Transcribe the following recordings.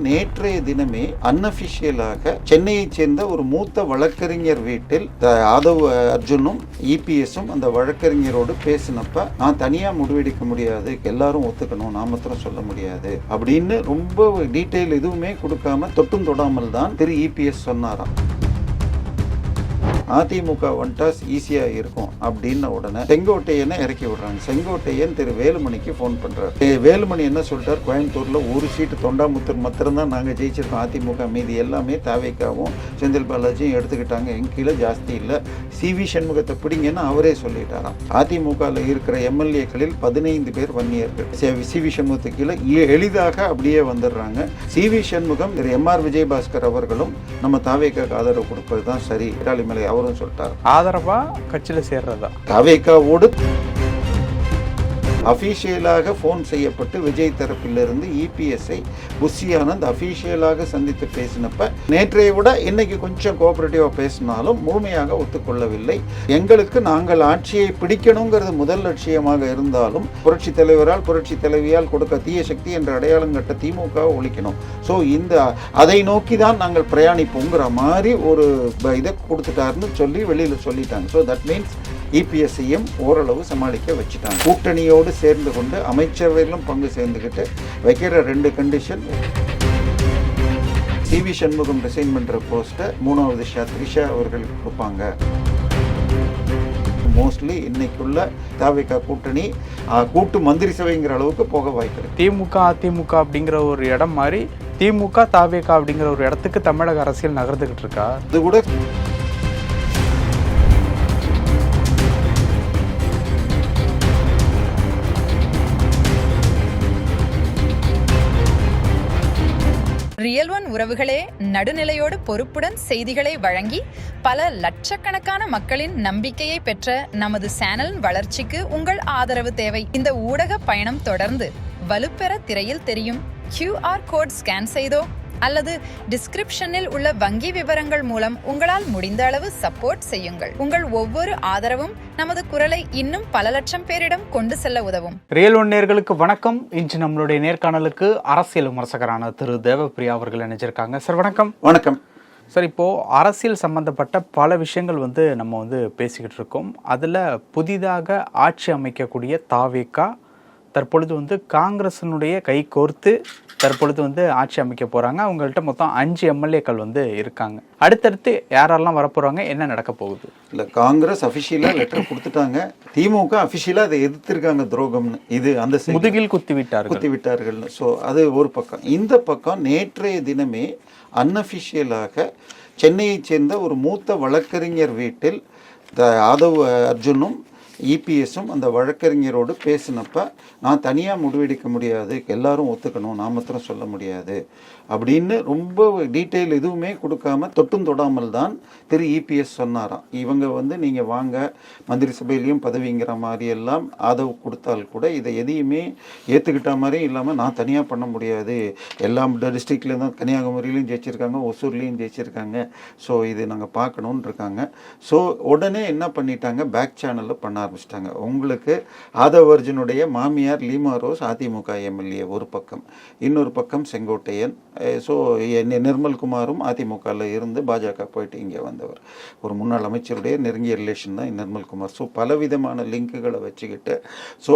நேற்றைய தினமே அன்அபிஷியலாக சென்னையைச் சேர்ந்த ஒரு மூத்த வழக்கறிஞர் வீட்டில் ஆதவ் அர்ஜுனும் இபிஎஸும் அந்த வழக்கறிஞரோடு பேசினப்ப, நான் தனியா முடிவெடுக்க முடியாது, எல்லாரும் ஒத்துக்கணும், நான் மாத்திரம் சொல்ல முடியாது அப்படின்னு ரொம்ப டீட்டெயில் எதுவுமே கொடுக்காம தொட்டும் தொடாமல் தான் திரு இபிஎஸ் சொன்னாராம். அதிமுக வந்துட்டா ஈஸியா இருக்கும் அப்படின்ன உடனே செங்கோட்டையனை இறக்கி விடுறாங்க. செங்கோட்டையன் திரு வேலுமணிக்கு போன் பண்றாரு. வேலுமணி என்ன சொல்றாரு, கோயம்புத்தூர்ல ஒரு சீட்டு தொண்டாமுத்தூர் மாத்திரம் தான் நாங்க ஜெயிச்சிருக்கோம், அதிமுக மீதி எல்லாமே தாவேக்காவும் செந்தில் பாலாஜியும் எடுத்துக்கிட்டாங்க, எங்க கீழே ஜாஸ்தி இல்லை, சிவி சண்முகத்தை பிடிங்கன்னு அவரே சொல்லிட்டாராம். அதிமுகவில் இருக்கிற எம்எல்ஏக்களில் 15 பேர் வன்னியர்கள். சிவி சண்முகத்துக்கு கீழே எளிதாக அப்படியே வந்துடுறாங்க. சிவி சண்முகம் திரு எம்ஆர் விஜயபாஸ்கர் அவர்களும் நம்ம தாவேக்காவுக்கு ஆதரவு கொடுப்பது தான் சரி மேலே அவரும் சொல்லிட்டார். ஆதரவா கட்சியில சேர்றதா தாவேக்காவோடு அபிஷியலாக போன் செய்யப்பட்டு விஜய் தரப்பிலிருந்து இபிஎஸ்ஐ புஷி ஆனந்த் அபிஷியலாக சந்தித்து பேசினப்ப நேற்றைய விட இன்னைக்கு கொஞ்சம் கோஆபரேட்டிவா பேசினாலும் முழுமையாக ஒத்துக்கொள்ளவில்லை. எங்களுக்கு நாங்கள் ஆட்சியை பிடிக்கணுங்கிறது முதல் லட்சியமாக இருந்தாலும் புரட்சி தலைவரால் புரட்சி தலைவியால் கொடுக்க தீய சக்தி என்ற அடையாளம் கட்ட திமுக ஒழிக்கணும், ஸோ அதை நோக்கி தான் நாங்கள் பிரயாணிப்போங்கிற மாதிரி ஒரு இதை கொடுத்துட்டாருன்னு சொல்லி வெளியில் சொல்லிட்டாங்க. ஸோ தட் மீன்ஸ் இபிஎஸ்ஐயும் ஓரளவு சமாளிக்க வச்சுட்டாங்க. கூட்டணியோடு சேர்ந்து கொண்டு அமைச்சரவையிலும் பங்கு சேர்ந்துக்கிட்டு வைக்கிற 2 கண்டிஷன், சிவி சண்முகம் ரிசைன் பண்ற போஸ்ட்டை 3வது த்ரிஷா அவர்கள் கொடுப்பாங்க. மோஸ்ட்லி இன்னைக்குள்ள தாவேகா கூட்டணி கூட்டு மந்திரி சபைங்கிற அளவுக்கு போக வாய்ப்பு. திமுக அதிமுக அப்படிங்கிற ஒரு இடம் மாதிரி திமுக தாவேகா அப்படிங்கிற ஒரு இடத்துக்கு தமிழக அரசியல் நகர்ந்துகிட்டு இருக்கா? அது கூட ரியல் ஒன் உறவுகளே, நடுநிலையோடு பொறுப்புடன் செய்திகளை வழங்கி பல லட்சக்கணக்கான மக்களின் நம்பிக்கையை பெற்ற நமது சேனலின் வளர்ச்சிக்கு உங்கள் ஆதரவு தேவை. இந்த ஊடக பயணம் தொடர்ந்து வலுப்பெற திரையில் தெரியும் QR கோட் ஸ்கேன் செய்தோ அல்லது டிஸ்கிரிப்ஷனில் உள்ள வங்கி விவரங்கள் மூலம் உங்களால் முடிந்த அளவு சப்போர்ட் செய்யுங்கள். உங்கள் ஒவ்வொரு ஆதரவும் நமது குரலை இன்னும் பல லட்சம் பேரிடம் கொண்டு செல்ல உதவும். ரியல் ஒன் நேயர்களுக்கு வணக்கம். இன்று நம்மளுடைய நேர்காணலுக்கு அரசியல் விமர்சகரான திரு தேவப்பிரியா அவர்கள் இணைஞ்சிருக்காங்க. சார் வணக்கம். வணக்கம் சார். இப்போ அரசியல் சம்பந்தப்பட்ட பல விஷயங்கள் நம்ம பேசிக்கிட்டு இருக்கோம். அதுல புதிதாக ஆட்சி அமைக்கக்கூடிய தாவேகா தற்பொழுது காங்கிரசினுடைய கை கோர்த்து தற்பொழுது ஆட்சி அமைக்க போறாங்க. அவங்கள்ட்ட மொத்தம் 5 எம்எல்ஏக்கள் இருக்காங்க. அடுத்தடுத்து யாரெல்லாம் வரப்போறாங்க, என்ன நடக்க போகுது? இல்ல, காங்கிரஸ் அபிஷியலா லெட்டர் கொடுத்துட்டாங்க, திமுக அபிஷியலா அதை எதிர்த்திருக்காங்க, துரோகம்னு. இது அந்த முதுகில் குத்தி விட்டார்கள். ஸோ அது ஒரு பக்கம். இந்த பக்கம் நேற்றைய தினமே அன்அபிஷியலாக சென்னையைச் சேர்ந்த ஒரு மூத்த வழக்கறிஞர் வீட்டில் ஆதவ் அர்ஜுனும் இபிஎஸும் அந்த வழக்கறிஞரோடு பேசினப்ப, நான் தனியாக முடிவெடுக்க முடியாது, எல்லாரும் ஒத்துக்கணும், நான் மாத்திரம் சொல்ல முடியாது அப்படின்னு ரொம்ப டீட்டெயில் எதுவுமே கொடுக்காம தொட்டும் தொடாமல் தான் திரு இபிஎஸ் சொன்னாராம். இவங்க நீங்கள் வாங்க மந்திரி சபையிலையும் பதவிங்கிற மாதிரி எல்லாம் ஆதரவு கொடுத்தால் கூட இதை எதையுமே ஏற்றுக்கிட்ட மாதிரியும் இல்லாமல் நான் தனியாக பண்ண முடியாது, எல்லா டிஸ்ட்ரிக்ட்லேயும் தான், கன்னியாகுமரியிலையும் ஜெயிச்சிருக்காங்க, ஒசூர்லேயும் ஜெயிச்சிருக்காங்க, ஸோ இது நாங்கள் பார்க்கணுன்னு இருக்காங்க. ஸோ உடனே என்ன பண்ணிட்டாங்க, பேக் சேனலில் பண்ண ஆரம்பிச்சிட்டாங்க. உங்களுக்கு ஆதவ் அர்ஜுனுடைய மாமியார் லீமா ரோஸ் அதிமுக எம்எல்ஏ ஒரு பக்கம், இன்னொரு பக்கம் செங்கோட்டையன், ஸோ நிர்மல்குமாரும் அதிமுகவில் இருந்து பாஜக போயிட்டு இங்கே வந்தவர், ஒரு முன்னாள் அமைச்சருடைய நெருங்கிய ரிலேஷன் தான் நிர்மல்குமார். ஸோ பலவிதமான லிங்குகளை வச்சுக்கிட்டு, ஸோ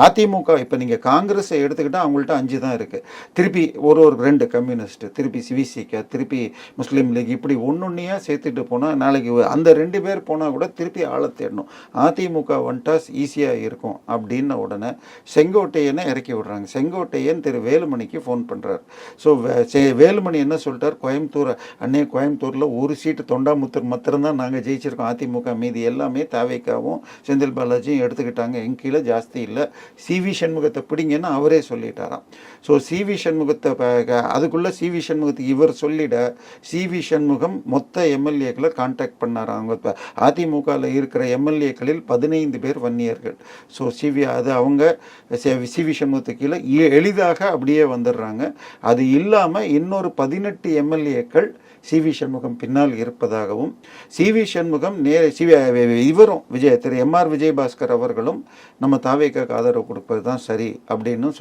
அதிமுக இப்போ நீங்கள் காங்கிரஸை எடுத்துக்கிட்டால் அவங்கள்ட்ட 5 தான் இருக்குது, திருப்பி ஒரு 2 கம்யூனிஸ்ட், திருப்பி சிவிசிக, திருப்பி முஸ்லீம் லீக், இப்படி ஒன்னொன்னையாக சேர்த்துட்டு போனால் நாளைக்கு அந்த 2 பேர் போனால் கூட திருப்பி ஆளை தேடணும். அதிமுக வந்துட்டா ஈஸியாக இருக்கும் அப்படின்ன உடனே செங்கோட்டையனை இறக்கி விடுறாங்க. செங்கோட்டையன் திரு வேலுமணிக்கு ஃபோன் பண்ணுறாரு. ஸோ வேலுமணி என்ன சொல்லிட்டார், கோயம்புத்தூரில் ஒரு சீட்டு தொண்டாமுத்தூர் மாத்திரம் தான் நாங்கள் ஜெயிச்சிருக்கோம், அதிமுக மீதி எல்லாமே தாவேக்காவும் செந்தில் பாலாஜியும் எடுத்துக்கிட்டாங்க, எங்க கீழே ஜாஸ்தி இல்லை, சிவி சண்முகத்தை பிடிங்கன்னு அவரே சொல்லிட்டாராம். ஸோ சிவி சண்முகத்தை அதுக்குள்ளே சிவி சண்முகத்துக்கு இவர் சொல்லிட சிவி சண்முகம் மொத்த எம்எல்ஏக்களை கான்டாக்ட் பண்ணாராம். அவங்க அதிமுகவில் இருக்கிற எம்எல்ஏக்களில் 15 பேர் வன்னியர்கள். ஸோ அது அவங்க சிவி சண்முகத்துக்கு கீழே எளிதாக அப்படியே வந்துடுறாங்க. அது இல்லாமல் இன்னொரு 18 எம்எல்ஏக்கள் சிவி சண்முகம் பின்னால் இருப்பதாகவும், சிவி சண்முகம் இவரும் திரு எம்ஆர் விஜயபாஸ்கர் அவர்களும் நம்ம தாவேக்காக்கு ஆதரவு கொடுப்பது தான் சரி அப்படின்னு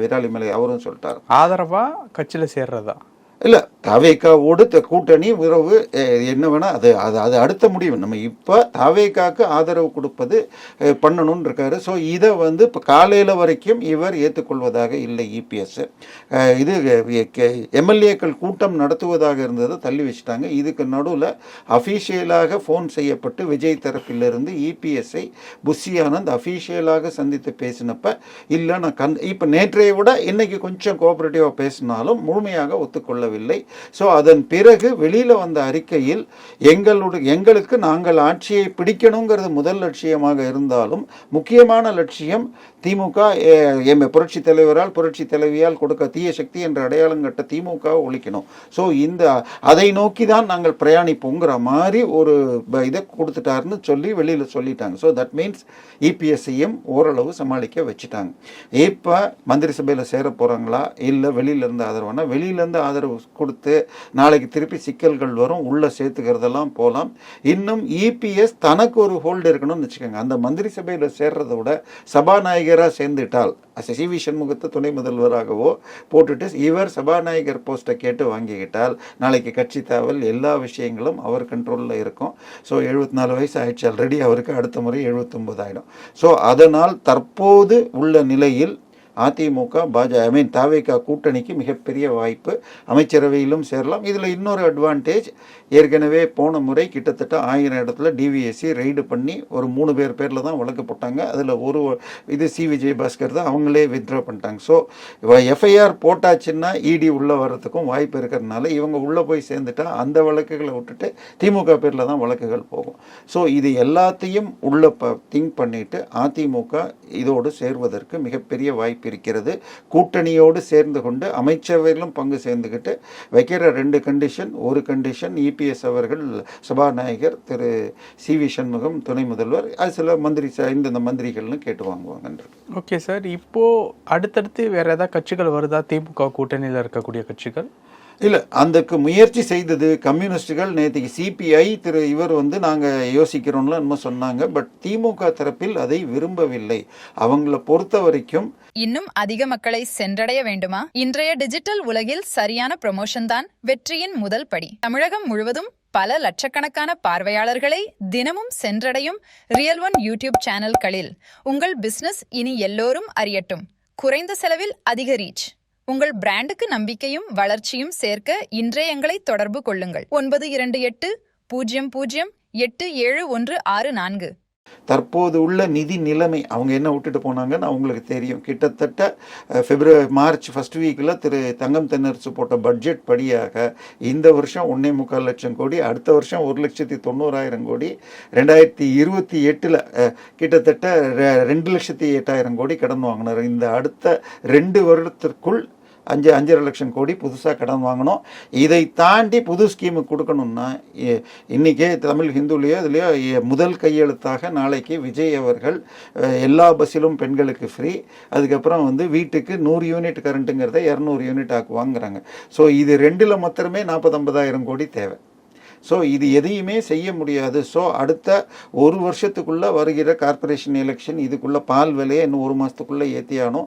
வீராலிமலை அவரும் சொல்லிட்டார். ஆதரவா கட்சியில் சேர்றதா இல்லை, தாவேக்காவோடு கூட்டணி உறவு என்ன வேணால் அது அது அது அடுத்த முடிவு. நம்ம இப்போ தாவேக்காக்கு ஆதரவு கொடுப்பது பண்ணணும்னு இருக்காரு. ஸோ இதை இப்போ காலையில் வரைக்கும் இவர் ஏற்றுக்கொள்வதாக இல்லை. இபிஎஸ் இது எம்எல்ஏக்கள் கூட்டம் நடத்துவதாக இருந்ததை தள்ளி வச்சுட்டாங்க. இதுக்கு நடுவில் அஃபீஷியலாக ஃபோன் செய்யப்பட்டு விஜய் தரப்பிலிருந்து இபிஎஸ்ஐ புஷி ஆனந்த் அஃபீஷியலாக சந்தித்து பேசினப்ப இல்லை நான் இப்போ நேற்றைய விட இன்னைக்கு கொஞ்சம் கோஆபரேட்டிவாக பேசினாலும் முழுமையாக ஒத்துக்கொள்ள. ஸோ அதன் பிறகு வெளியில் வந்த அறிக்கையில் எங்களுக்கு நாங்கள் ஆட்சியை பிடிக்கணுங்கிறது முதல் லட்சியமாக இருந்தாலும் முக்கியமான லட்சியம் திமுக புரட்சி தலைவரால் புரட்சி தலைவியால் கொடுக்க தீய சக்தி என்ற அடையாளம் கட்ட திமுக ஒழிக்கணும். ஸோ அதை நோக்கி தான் நாங்கள் பிரயாணிப்போங்கிற மாதிரி ஒரு இதை கொடுத்துட்டாருன்னு சொல்லி வெளியில் சொல்லிட்டாங்க. ஸோ தட் மீன்ஸ் இபிஎஸ்ஐயும் ஓரளவு சமாளிக்க வச்சுட்டாங்க. இப்போ மந்திரி சபையில் சேர போகிறாங்களா இல்லை வெளியிலேருந்து ஆதரவானா? வெளியிலேருந்து ஆதரவு கொடுத்து நாளைக்கு திருப்பி சிக்கல்கள் வரும், உள்ள சேர்த்துக்கிறதெல்லாம் போகலாம். இன்னும் இபிஎஸ் தனக்கு ஒரு ஹோல்டு இருக்கணும்னு வச்சுக்கோங்க. அந்த மந்திரி சபையில் சேர்றதை விட சபாநாயகராக சேர்ந்துட்டால் சிவி சண்முகத்தை துணை முதல்வராகவோ போட்டுட்டு இவர் சபாநாயகர் போஸ்ட்டை கேட்டு வாங்கிக்கிட்டால் நாளைக்கு கட்சி தாவல் எல்லா விஷயங்களும் அவர் கண்ட்ரோலில் இருக்கும். ஸோ 74 வயசு ஆயிடுச்சு ஆல்ரெடி அவருக்கு, அடுத்த முறை 79 ஆகிடும். ஸோ அதனால் தற்போது உள்ள நிலையில் அதிமுக தாவேகா கூட்டணிக்கு மிகப்பெரிய வாய்ப்பு. அமைச்சரவையிலும் சேரலாம். இதில் இன்னொரு அட்வான்டேஜ், ஏற்கனவே போன முறை கிட்டத்தட்ட 1000 இடத்துல டிவிஎஸ்சி ரெய்டு பண்ணி ஒரு 3 பேரில் தான் வழக்கு போட்டாங்க. அதில் இது சி விஜயபாஸ்கர் தான், அவங்களே வித்ட்ரா பண்ணிட்டாங்க. ஸோ எஃப்ஐஆர் போட்டாச்சுன்னா இடி உள்ளே வர்றதுக்கும் வாய்ப்பு இருக்கிறதுனால இவங்க உள்ளே போய் சேர்ந்துட்டா அந்த வழக்குகளை விட்டுட்டு திமுக பேரில் தான் வழக்குகள் போகும். ஸோ இது எல்லாத்தையும் உள்ள திங்க் பண்ணிட்டு அதிமுக இதோடு சேர்வதற்கு மிகப்பெரிய வாய்ப்பு இருக்கிறது. கூட்டணியோடு சேர்ந்து கொண்டு அமைச்சரவையிலும் பங்கு சேர்ந்துக்கிட்டு வைக்கிற 2 கண்டிஷன். ஒரு கண்டிஷன், இபிஎஸ் அவர்கள் சபாநாயகர், திரு சிவி சண்முகம் துணை முதல்வர், அது சில இந்த மந்திரிகள்னு கேட்டு வாங்குவாங்க. ஓகே சார், இப்போ அடுத்தடுத்து வேற ஏதாவது கட்சிகள் வருதா திமுக கூட்டணியில் இருக்கக்கூடிய கட்சிகள்? இல்லை, அதுக்கு முயற்சி செய்தது கம்யூனிஸ்டுகள். நேற்றுக்கு சிபிஐ இவர் நாங்கள் யோசிக்கிறோம்ல என்னமோ சொன்னாங்க. பட் திமுக தரப்பில் அதை விரும்பவில்லை. அவங்கள பொறுத்த வரைக்கும் இன்னும் அதிக மக்களை சென்றடைய வேண்டுமா? இன்றைய டிஜிட்டல் உலகில் சரியான ப்ரமோஷன் தான் வெற்றியின் முதல் படி. தமிழகம் முழுவதும் பல லட்சக்கணக்கான பார்வையாளர்களை தினமும் சென்றடையும் ரியல் ஒன் யூடியூப் சேனல்களில் உங்கள் பிசினஸ் இனி எல்லோரும் அறியட்டும். குறைந்த செலவில் அதிக ரீச். உங்கள் பிராண்டுக்கு நம்பிக்கையும் வளர்ச்சியும் சேர்க்க இன்றே எங்களை தொடர்பு கொள்ளுங்கள். 9280087164. தற்போது உள்ள நிதி நிலைமை அவங்க என்ன விட்டுட்டு போனாங்கன்னு அவங்களுக்கு தெரியும். கிட்டத்தட்ட மார்ச் ஃபர்ஸ்ட் வீக்கில் திரு தங்கம் தென்னரசு போட்ட பட்ஜெட் படியாக இந்த வருஷம் 1.25 லட்சம் கோடி, அடுத்த வருஷம் 1,90,000 கோடி, 2028 கிட்டத்தட்ட 2,08,000 கோடி கடன் வாங்கினார். இந்த அடுத்த 2 வருடத்திற்குள் 5.5 லட்சம் கோடி புதுசாக கடன் வாங்கணும். இதை தாண்டி புது ஸ்கீமு கொடுக்கணும்னா இன்றைக்கே தமிழ் ஹிந்துலேயோ இதுலேயோ முதல் கையெழுத்தாக நாளைக்கு விஜய் அவர்கள் எல்லா பஸ்ஸிலும் பெண்களுக்கு ஃப்ரீ, அதுக்கப்புறம் வீட்டுக்கு 100 யூனிட் கரண்ட்டுங்கிறத 200 யூனிட் வாங்குறாங்க. ஸோ இது 2ல் மாத்திரமே 40-50,000 கோடி தேவை. ஸோ இது எதையுமே செய்ய முடியாது. ஸோ அடுத்த 1 வருஷத்துக்குள்ளே வருகிற கார்பரேஷன் எலெக்ஷன், இதுக்குள்ளே பால் விலையை இன்னும் 1 மாதத்துக்குள்ளே ஏற்றியானோ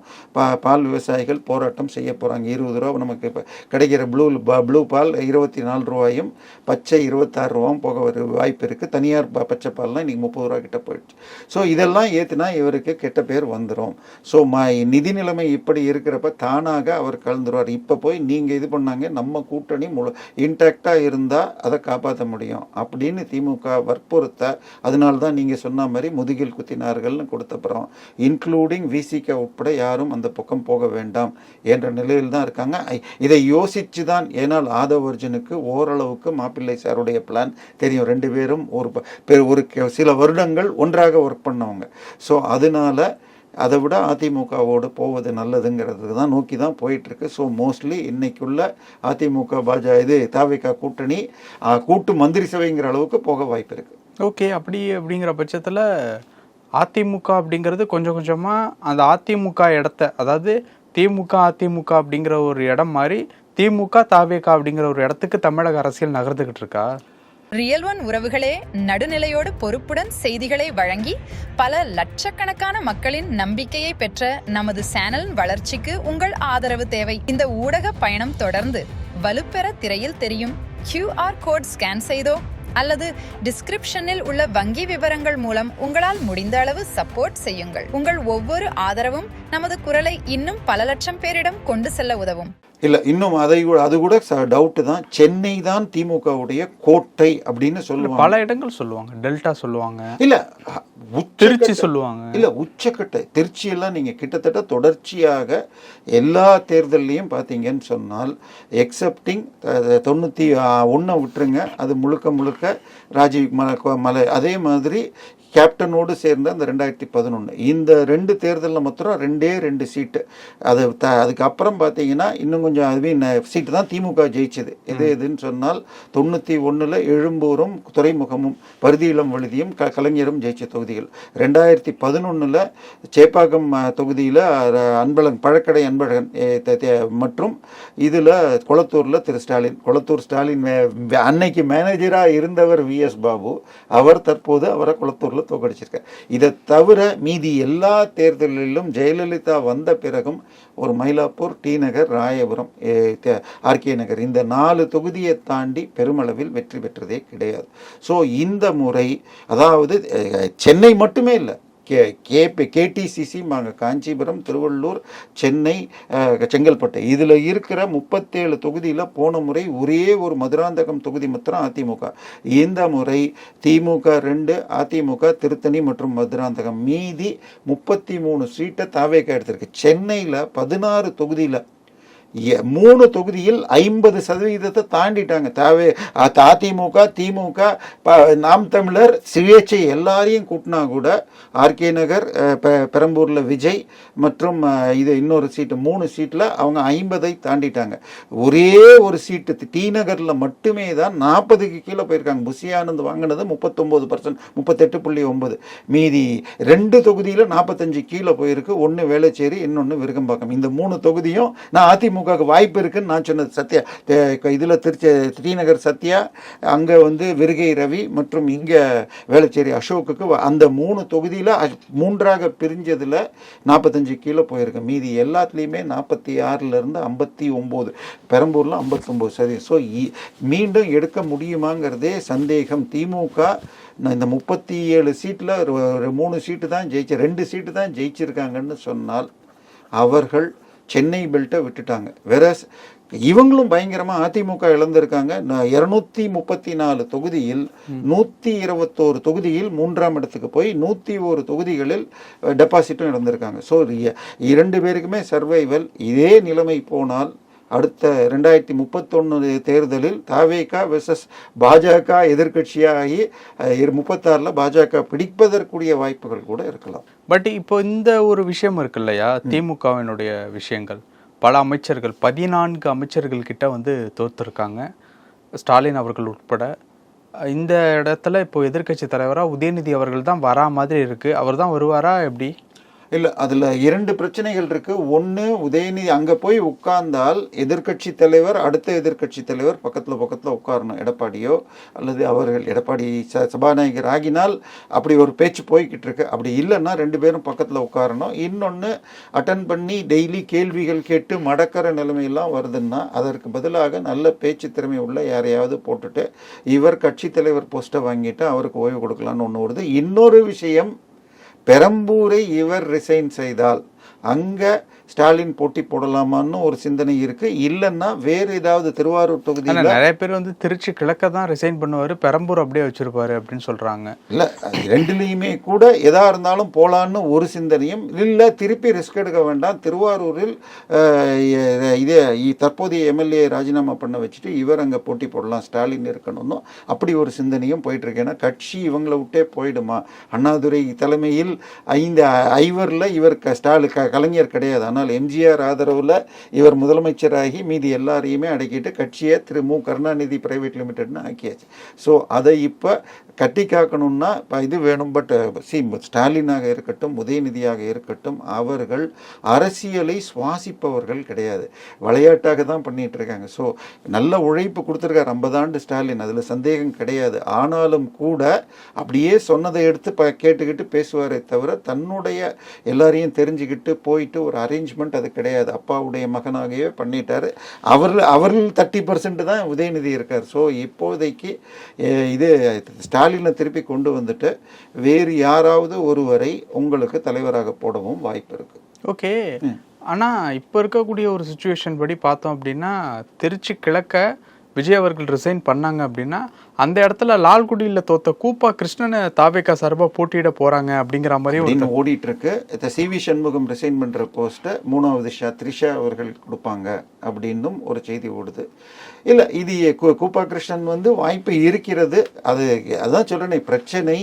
பால் விவசாயிகள் போராட்டம் செய்ய போகிறாங்க. 20 ரூபா நமக்கு இப்போ கிடைக்கிற ப்ளூ பால் 24 ரூபாயும் பச்சை 26 ரூபாயும் போக வர வாய்ப்பு இருக்குது. தனியார் பச்சை பால்லாம் இன்றைக்கி 30 ரூபா கிட்ட போயிடுச்சு. ஸோ இதெல்லாம் ஏற்றினா இவருக்கு கெட்ட பேர் வந்துடும். ஸோ நிதி நிலைமை இப்படி இருக்கிறப்ப தானாக அவர் கலந்துருவார். இப்போ போய் நீங்கள் இது பண்ணாங்க, நம்ம கூட்டணி இன்டாக்டாக இருந்தால் அதை காப்பாற்ற முடியும் அப்படின்னு திமுக வற்புறுத்த, அதனால தான் நீங்கள் சொன்ன மாதிரி முதுகில் குத்தினார்கள்னு கொடுத்தப்புறம் இன்க்ளூடிங் விசிக உட்பட யாரும் அந்த பக்கம் போக வேண்டாம் என்ற நிலையில் தான் இருக்காங்க. இதை யோசித்து தான், ஏனால் ஆதவ் அர்ஜுனுக்கு ஓரளவுக்கு மாப்பிள்ளை சாருடைய பிளான் தெரியும். 2 பேரும் ஒரு சில வருடங்கள் ஒன்றாக ஒர்க் பண்ணவங்க. ஸோ அதனால அதை விட அதிமுகவோடு போவது நல்லதுங்கிறது தான் நோக்கி தான் போயிட்டுருக்கு. ஸோ மோஸ்ட்லி இன்னைக்குள்ள அதிமுக தாவேகா கூட்டணி கூட்டு மந்திரி சபைங்கிற அளவுக்கு போக வாய்ப்பு இருக்குது. ஓகே, அப்படிங்கிற பட்சத்தில் அதிமுக அப்படிங்கிறது கொஞ்சம் கொஞ்சமாக அந்த அதிமுக இடத்த, அதாவது திமுக அதிமுக அப்படிங்கிற ஒரு இடம் மாதிரி திமுக தாவேகா அப்படிங்கிற ஒரு இடத்துக்கு தமிழக அரசியல் நகர்ந்துகிட்டு இருக்கா? ரியல் ஒன் உறவுகளே, நடுநிலையோடு பொறுப்புடன் செய்திகளை வழங்கி பல லட்சக்கணக்கான மக்களின் நம்பிக்கையை பெற்ற நமது சேனல் வளர்ச்சிக்கு உங்கள் ஆதரவு தேவை. இந்த ஊடக பயணம் தொடர்ந்து வலுப்பெற திரையில் தெரியும் QR கோட் ஸ்கேன் செய்தோ அல்லது டிஸ்கிரிப்ஷனில் உள்ள வங்கி விவரங்கள் மூலம் உங்களால் முடிந்த அளவு சப்போர்ட் செய்யுங்கள். உங்கள் ஒவ்வொரு ஆதரவும் நமது குரலை இன்னும் பல லட்சம் பேரிடம் கொண்டு செல்ல உதவும். இல்லை, இன்னும் அது கூட டவுட்டு தான். சென்னை தான் திமுகவுடைய கோட்டை அப்படின்னு சொல்லுவாங்க. பல இடங்கள் சொல்லுவாங்க, டெல்டா சொல்லுவாங்க, இல்லை திருச்சி சொல்லுவாங்க. இல்லை, உச்சக்கட்டை திருச்சியெல்லாம் நீங்கள் கிட்டத்தட்ட தொடர்ச்சியாக எல்லா தேர்தல்லையும் பார்த்தீங்கன்னு சொன்னால் எக்ஸப்டிங் 91 விட்டுருங்க, அது முழுக்க முழுக்க ராஜீவ் மலை. அதே மாதிரி கேப்டனோடு சேர்ந்த அந்த 2011 இந்த 2 தேர்தலில் மாத்திரம் 2 சீட்டு. அதுக்கப்புறம் பார்த்தீங்கன்னா இன்னும் கொஞ்சம் சீட்டு தான் திமுக ஜெயிச்சது. எதுன்னு சொன்னால் 91 எழும்பூரும் துறைமுகமும் பருதியிலம் வழுதியும் கலைஞரும் ஜெயிச்ச தொகுதிகள். 2011 சேப்பாக்கம் தொகுதியில் அன்பழகன், பழக்கடை அன்பழகன் மற்றும் இதில் கொளத்தூரில் திரு ஸ்டாலின். கொளத்தூர் ஸ்டாலின் அன்னைக்கு மேனேஜராக இருந்தவர் VS பாபு. அவர் தற்போது அவரை கொளத்தூரில் தோக்கடிச்சிருக்கார். இதை தவிர மீதி எல்லா தேர்தலிலும் ஜெயலலிதா வந்த பிறகும் ஒரு மயிலாப்பூர், டி நகர், ராயபுரம், RK நகர் இந்த 4 தொகுதியை தாண்டி பெருமளவில் வெற்றி பெற்றதே கிடையாது. ஸோ இந்த முறை, அதாவது சென்னை மட்டுமே இல்லை, KTCC காஞ்சிபுரம், திருவள்ளூர், சென்னை, செங்கல்பட்டு இதில் இருக்கிற 37 தொகுதியில் போன முறை ஒரே ஒரு மதுராந்தகம் தொகுதி மாத்திரம் அதிமுக. இந்த முறை திமுக 2, அதிமுக திருத்தணி மற்றும் மதுராந்தகம், மீதி 33 சீட்டை தாவேகா எடுத்திருக்கு. சென்னையில் 16 தொகுதியில் 3 தொகுதியில் 50% தாண்டிட்டாங்க. அதிமுக, திமுக, நாம் தமிழர், சுயேட்சை எல்லாரையும் கூட்டினா கூட RK நகர், பெரம்பூரில் விஜய் மற்றும் இது இன்னொரு சீட்டு 3 சீட்டில் அவங்க 50 தாண்டிட்டாங்க. ஒரே ஒரு சீட்டு டி நகரில் மட்டுமே தான் 40க்கு கீழே போயிருக்காங்க. புஷி ஆனந்த் வாங்கினது 39%, 38.9. மீதி 2 தொகுதியில் 45 கீழே போயிருக்கு. ஒன்று வேளச்சேரி, இன்னொன்று விருகம்பாக்கம். இந்த 3 தொகுதியும் நான் அதிமுக வாய்ப்பு இருக்குன்னு நான் சொன்னது. சத்யா இதில் ஸ்ரீநகர் சத்யா, அங்கே விருகை ரவி மற்றும் இங்கே வேளச்சேரி அசோக்குக்கு அந்த 3 தொகுதியில் 3ஆக பிரிஞ்சதில் 45 கீழே போயிருக்கு. மீதி எல்லாத்துலேயுமே 46லேருந்து 59, பெரம்பூரில் 59%. ஸோ மீண்டும் எடுக்க முடியுமாங்கிறதே சந்தேகம். திமுக இந்த 37 சீட்டில் 3 சீட்டு தான் 2 சீட்டு தான் ஜெயிச்சிருக்காங்கன்னு சொன்னால் அவர்கள் சென்னை பெல்ட்டை விட்டுட்டாங்க. வேற இவங்களும் பயங்கரமாக அதிமுக இழந்திருக்காங்க. 234 தொகுதியில் 121 தொகுதியில் 3ஆம் இடத்துக்கு போய் 101 தொகுதிகளில் டெபாசிட்டும் இழந்திருக்காங்க. ஸோ 2 பேருக்குமே சர்வைவல். இதே நிலைமை போனால் அடுத்த 2031 தேர்தலில் தாவேகா வெர்சஸ் பாஜக எதிர்கட்சியாகி 36 பாஜக பிடிப்பதற்குரிய வாய்ப்புகள் கூட இருக்கலாம். பட் இப்போ இந்த ஒரு விஷயம் இருக்கு இல்லையா, திமுகவினுடைய விஷயங்கள், பல அமைச்சர்கள் 14 அமைச்சர்கள் கிட்ட தோத்துருக்காங்க, ஸ்டாலின் அவர்கள் உட்பட. இந்த இடத்துல இப்போ எதிர்கட்சி தலைவராக உதயநிதி அவர்கள் தான் வரா மாதிரி இருக்கு. அவர் தான் வருவாரா எப்படி? இல்லை, அதில் 2 பிரச்சனைகள் இருக்குது. ஒன்று, உதயநிதி அங்கே போய் உட்கார்ந்தால் எதிர்கட்சி தலைவர், அடுத்த எதிர்கட்சி தலைவர் பக்கத்தில் உட்காரணும். எடப்பாடியோ அல்லது அவர்கள் எடப்பாடி சபாநாயகர் ஆகினால் அப்படி ஒரு பேச்சு போய்கிட்டு இருக்கு. அப்படி இல்லைன்னா 2 பேரும் பக்கத்தில் உட்காரணும். இன்னொன்று, அட்டன் பண்ணி டெய்லி கேள்விகள் கேட்டு மடக்கிற நிலைமையெல்லாம் வருதுன்னா அதற்கு பதிலாக நல்ல பேச்சு திறமை உள்ள யாரையாவது போட்டுட்டு இவர் கட்சி தலைவர் போஸ்ட்டை வாங்கிட்டு அவருக்கு ஓய்வு கொடுக்கலான்னு ஒன்று வருது. இன்னொரு விஷயம், பெரம்பூரை இவர் ரிசைன் செய்தால் அங்கே ஸ்டாலின் போட்டி போடலாமான்னு ஒரு சிந்தனை இருக்கு. இல்லைன்னா வேறு ஏதாவது திருவாரூர் தொகுதியில் நிறைய பேர் திருச்சி கிழக்க தான் ரிசைன் பண்ணுவார், பெரம்பூர் அப்படியே வச்சிருப்பாரு அப்படின்னு சொல்றாங்க. இல்லை, 2லையுமே கூட எதா இருந்தாலும் போலான்னு ஒரு சிந்தனையும் இல்லை. திருப்பி ரிஸ்க் எடுக்க வேண்டாம், திருவாரூரில் இதே தற்போதைய MLA ராஜினாமா பண்ண வச்சுட்டு இவர் அங்கே போட்டி போடலாம், ஸ்டாலின் இருக்கணும்னு அப்படி ஒரு சிந்தனையும் போயிட்டு இருக்கு. ஏன்னா கட்சி இவங்களை விட்டே போயிடுமா? அண்ணாதுரை தலைமையில் 5 ஐவரில் இவர் கலைஞர் கிடையாது. ஆனால் MGR ஆதரவில் இவர் முதலமைச்சராகி மீதி எல்லாரையுமே அடக்கிட்டு கட்சியை திரு மு. கருணாநிதி பிரைவேட் லிமிடெட்னு ஆக்கியாச்சு. ஸோ அதை இப்போ கட்டி காக்கணும்னா இப்போ இது வேணும். பட் ஸ்டாலினாக இருக்கட்டும், உதயநிதியாக இருக்கட்டும், அவர்கள் அரசியலை சுவாசிப்பவர்கள் கிடையாது, விளையாட்டாக தான் பண்ணிட்டு இருக்காங்க. ஸோ நல்ல உழைப்பு கொடுத்துருக்காரு 50 ஆண்டு ஸ்டாலின், அதில் சந்தேகம் கிடையாது. ஆனாலும் கூட அப்படியே சொன்னதை எடுத்து கேட்டுக்கிட்டு பேசுவாரே தவிர தன்னுடைய எல்லாரையும் தெரிஞ்சுக்கிட்டு போயிட்டு ஒரு அரேஞ்ச்மெண்ட் அது கிடையாது. அப்பாவுடைய மகனாகவே பண்ணிட்டாரு. அவர்கள் 30% தான் உதயநிதி இருக்கார். ஸோ இப்போதைக்கு இது ஸ்டாலினை திருப்பி கொண்டு வந்துட்டு வேறு யாராவது ஒருவரை உங்களுக்கு தலைவராக போடவும் வாய்ப்பு இருக்கு. ஓகே, ஆனால் இப்போ இருக்கக்கூடிய ஒரு சுச்சுவேஷன் படி பார்த்தோம் அப்படின்னா, திருச்சி கிழக்க விஜய் அவர்கள் ரிசைன் பண்ணாங்க அப்படின்னா அந்த இடத்துல லால்குடியில் தோத்த கூப்பா கிருஷ்ணனை தாவேகா சார்பாக போட்டியிட போறாங்க அப்படிங்கிற மாதிரி ஓடிட்டு இருக்கு. CV சண்முகம் ரிசைன் பண்ற போஸ்ட்டை 3வது த்ரிஷா அவர்கள் கொடுப்பாங்க அப்படின்னும் ஒரு செய்தி ஓடுது. இல்லை, இது கூப்பா கிருஷ்ணன் வாய்ப்பு இருக்கிறது. அதான் சொல்றேன், பிரச்சனை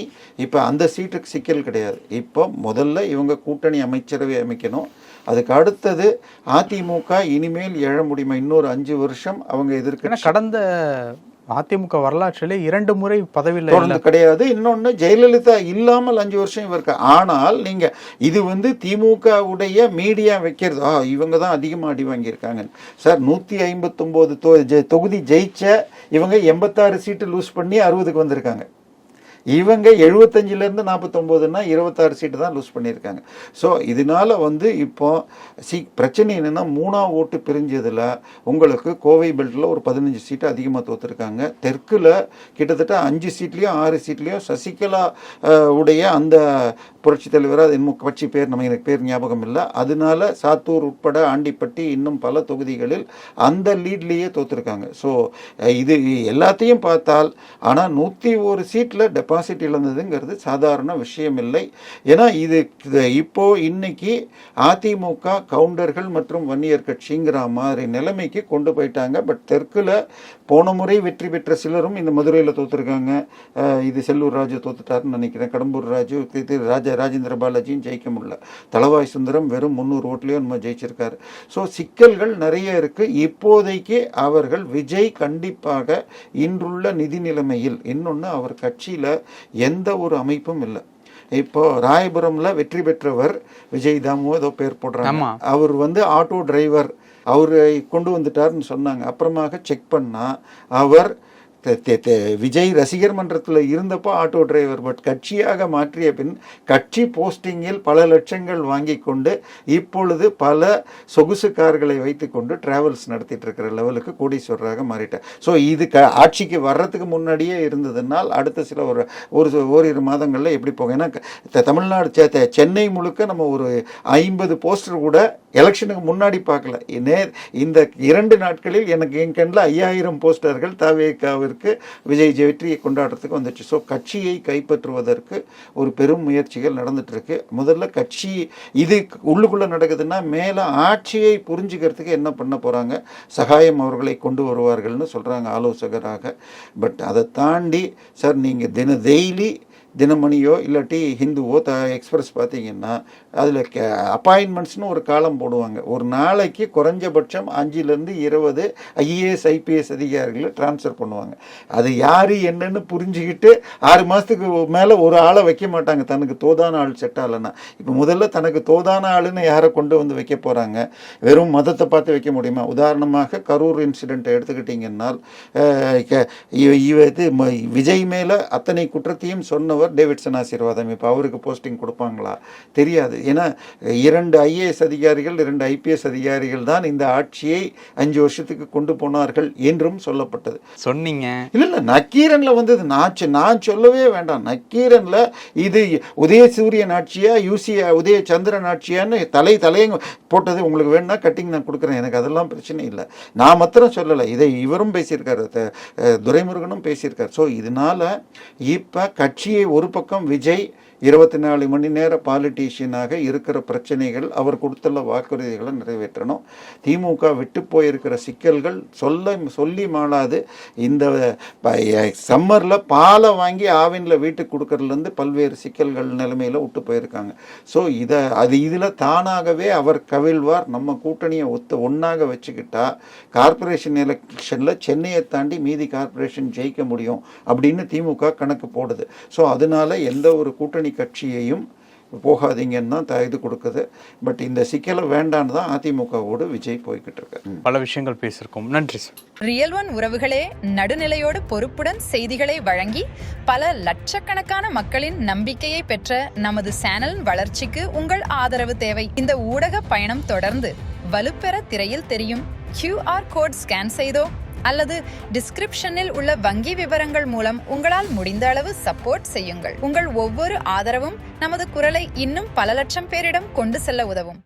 இப்போ அந்த சீட்டுக்கு சிக்கல் கிடையாது. இப்போ முதல்ல இவங்க கூட்டணி அமைச்சரவை அமைக்கணும். அதுக்கு அடுத்தது அதிமுக இனிமேல் எழ முடியுமா? இன்னொரு 5 வருஷம் அவங்க எதிர்க்க கடந்த அதிமுக வரலாற்றிலே 2 முறை பதவியில் கிடையாது. இன்னொன்று, ஜெயலலிதா இல்லாமல் 5 வருஷம் இவருக்கு. ஆனால் நீங்க இது திமுக உடைய மீடியா வைக்கிறது, இவங்க தான் அதிகமாக அடி வாங்கியிருக்காங்க சார். 159 தொகுதி ஜெயிச்ச இவங்க 86 சீட்டு லூஸ் பண்ணி 60க்கு வந்திருக்காங்க. இவங்க 75லேருந்து 49ன்னா 26 சீட்டு தான் லூஸ் பண்ணியிருக்காங்க. ஸோ இதனால இப்போ பிரச்சனை என்னென்னா, 3ஆம் ஓட்டு பிரிஞ்சதில் உங்களுக்கு கோவை பெல்ட்டில் ஒரு 15 சீட்டு அதிகமாக தோற்றுருக்காங்க. தெற்கில் கிட்டத்தட்ட 5 சீட்லேயும் 6 சீட்லேயும் சசிகலா உடைய அந்த புரட்சி தலைவர், அது இன்னும் கட்சி பேர் எனக்கு பேர் ஞாபகம் இல்லை. அதனால சாத்தூர் உட்பட ஆண்டிப்பட்டி இன்னும் பல தொகுதிகளில் அந்த லீட்லேயே தோற்றுருக்காங்க. ஸோ இது எல்லாத்தையும் பார்த்தால், ஆனால் 101 சீட்டில் டெபாசிட் இழந்ததுங்கிறது சாதாரண விஷயம் இல்லை. ஏன்னா இப்போ இன்னைக்கு அதிமுக கவுண்டர்கள் மற்றும் வன்னியர் கட்சிங்கிற மாதிரி நிலைமைக்கு கொண்டு போயிட்டாங்க. பட் தெற்குல போன முறை வெற்றி பெற்ற சிலரும் இந்த மதுரையில் தோத்துருக்காங்க. இது செல்லூர் ராஜு தோத்துட்டாருன்னு நினைக்கிறேன். கடம்பூர் ராஜு, ராஜேந்திர பாலாஜியும் ஜெயிக்க முடியல. தளவாய் சுந்தரம் வெறும் 300 ஓட்லேயும் நம்ம ஜெயிச்சிருக்காரு. ஸோ சிக்கல்கள் நிறைய இருக்கு. இப்போதைக்கு அவர்கள் விஜய் கண்டிப்பாக இன்றுள்ள நிதி நிலைமையில், இன்னொன்று அவர் கட்சியில் எந்த ஒரு அமைப்பும் இல்லை. இப்போ ராயபுரம்ல வெற்றி பெற்றவர் விஜய் தாமோ ஏதோ பேர் போடுறாங்க. அவர் ஆட்டோ டிரைவர், அவரை கொண்டு வந்துட்டார்னு சொன்னாங்க. அப்புறமாக செக் பண்ணா அவர் விஜய் ரசிகர் மன்றத்தில் இருந்தப்போ ஆட்டோ டிரைவர். பட் கட்சியாக மாற்றிய பின் கட்சி போஸ்டிங்கில் பல லட்சங்கள் வாங்கி கொண்டு இப்பொழுது பல சொகுசு கார்களை வைத்து கொண்டு டிராவல்ஸ் நடத்திட்டு இருக்கிற லெவலுக்கு கோடீஸ்வரராக மாறிட்டார். ஸோ இது ஆட்சிக்கு வர்றதுக்கு முன்னாடியே இருந்ததுனால் அடுத்த சில ஓரிரு மாதங்களில் எப்படி போகும்? ஏன்னா தமிழ்நாடு சென்னை முழுக்க நம்ம ஒரு 50 போஸ்டர் கூட எலெக்ஷனுக்கு முன்னாடி பார்க்கல. இந்த 2 நாட்களில் எனக்கு என் கண்ணில் 5000 போஸ்டர்கள் தாவேகாவிற்கு விஜய் வெற்றியை கொண்டாடுறதுக்கு வந்துச்சு. ஸோ கட்சியை கைப்பற்றுவதற்கு ஒரு பெரும் முயற்சிகள் நடந்துட்டு இருக்கு. முதல்ல கட்சி இது உள்ளுக்குள்ள நடக்குதுன்னா மேலே ஆட்சியை புரிஞ்சுக்கிறதுக்கு என்ன பண்ண போறாங்க? சகாயம் அவர்களை கொண்டு வருவார்கள்னு சொல்றாங்க ஆலோசகராக. பட் அதை தாண்டி சார், நீங்க டெய்லி தினமணியோ இல்லாட்டி ஹிந்துவோ எக்ஸ்பிரஸ் பார்த்தீங்கன்னா அதில் அப்பாயின்மெண்ட்ஸ்னு ஒரு காலம் போடுவாங்க. ஒரு நாளைக்கு குறைஞ்சபட்சம் 5லேருந்து 20 IAS IPS அதிகாரிகளை டிரான்ஸ்ஃபர் பண்ணுவாங்க. அது யார் என்னன்னு புரிஞ்சுக்கிட்டு 6 மாதத்துக்கு மேலே ஒரு ஆளை வைக்க மாட்டாங்க, தனக்கு தோதான ஆள் செட் ஆகலைன்னா. இப்போ முதல்ல தனக்கு தோதான ஆளுன்னு யாரை கொண்டு வந்து வைக்க போகிறாங்க? வெறும் மதத்தை பார்த்து வைக்க முடியுமா? உதாரணமாக கரூர் இன்சிடெண்ட்டை எடுத்துக்கிட்டிங்கன்னால் விஜய் மேலே அத்தனை குற்றத்தையும் சொன்னவர் டேவிட்சன் ஆசீர்வாதம். இப்போ அவருக்கு போஸ்டிங் கொடுப்பாங்களா? தெரியாது. ஏன்னா 2 IAS அதிகாரிகள் 2 IPS அதிகாரிகள் தான் இந்த ஆட்சியை 5 வருஷத்துக்கு கொண்டு போனார்கள் என்றும் சொல்லப்பட்டது. சொன்னீங்க இல்லை, நக்கீரன்ல வந்தது. நான் சொல்லவே வேண்டாம். நக்கீரன்ல இது உதயசூரியன் ஆட்சியா உதய சந்திரன் ஆட்சியான்னு தலையும் போட்டது. உங்களுக்கு வேணும்னா கட்டிங் நான் கொடுக்குறேன், எனக்கு அதெல்லாம் பிரச்சனை இல்லை. நான் மாத்திரம் சொல்லலை, இதை இவரும் பேசியிருக்காரு, துரைமுருகனும் பேசியிருக்காரு. ஸோ இதனால இப்போ கட்சியை ஒரு பக்கம் விஜய் 24 மணி நேர பாலிட்டிஷியனாக இருக்கிற பிரச்சனைகள் அவர் கொடுத்துள்ள வாக்குறுதிகளை நிறைவேற்றணும். திமுக விட்டு போயிருக்கிற சிக்கல்கள் சொல்லி மாளாது. இந்த சம்மரில் பாலை வாங்கி ஆவினில் வீட்டுக்கு கொடுக்கறதுலேருந்து பல்வேறு சிக்கல்கள் நிலைமையில் விட்டு போயிருக்காங்க. ஸோ இதில் தானாகவே அவர் கவிழ்வார். நம்ம கூட்டணியை ஒன்றாக வச்சுக்கிட்டா கார்பரேஷன் எலெக்ஷனில் சென்னையை தாண்டி மீதி கார்பரேஷன் ஜெயிக்க முடியும் அப்படின்னு திமுக கணக்கு போடுது. ஸோ அதனால எந்த ஒரு கூட்டணி கட்சியையும் போகாதீங்கன்னு தான் இது கொடுக்குது. பட் இந்த சிக்கலை வேண்டான்னு தான் அதிமுகவோடு விஜய் போய்கிட்டு இருக்கு. பல விஷயங்கள் பேசியிருக்கோம். நன்றி சார். ரியல் ஒன் உறவுகளே, நடுநிலையோடு பொறுப்புடன் செய்திகளை வழங்கி பல லட்சக்கணக்கான மக்களின் நம்பிக்கையை பெற்ற நமது சேனலின் வளர்ச்சிக்கு உங்கள் ஆதரவு தேவை. இந்த ஊடக பயணம் தொடர்ந்து வலுப்பெற திரையில் தெரியும் QR கோட் ஸ்கேன் செய்தோ அல்லது டிஸ்கிரிப்ஷனில் உள்ள வங்கி விவரங்கள் மூலம் உங்களால் முடிந்த அளவு சப்போர்ட் செய்யுங்கள். உங்கள் ஒவ்வொரு ஆதரவும் நமது குரலை இன்னும் பல லட்சம் பேரிடம் கொண்டு செல்ல உதவும்.